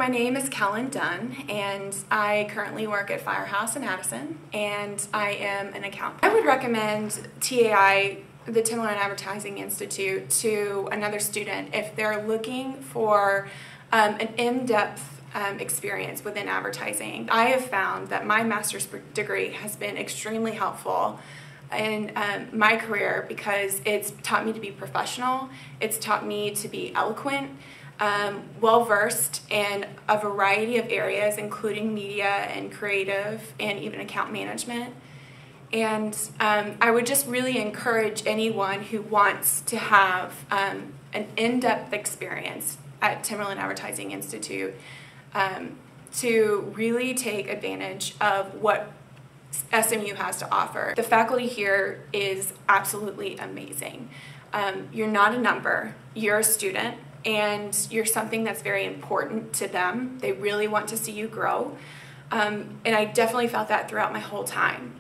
My name is Kellen Dunn, and I currently work at Firehouse in Addison, and I am an accountant. I would recommend TAI, the Timberland Advertising Institute, to another student if they're looking for an in-depth experience within advertising. I have found that my master's degree has been extremely helpful in my career because it's taught me to be professional, it's taught me to be eloquent, well-versed in a variety of areas, including media and creative and even account management. And I would just really encourage anyone who wants to have an in-depth experience at Timberland Advertising Institute to really take advantage of what SMU has to offer. The faculty here is absolutely amazing. You're not a number, you're a student, and you're something that's very important to them. They really want to see you grow. And I definitely felt that throughout my whole time.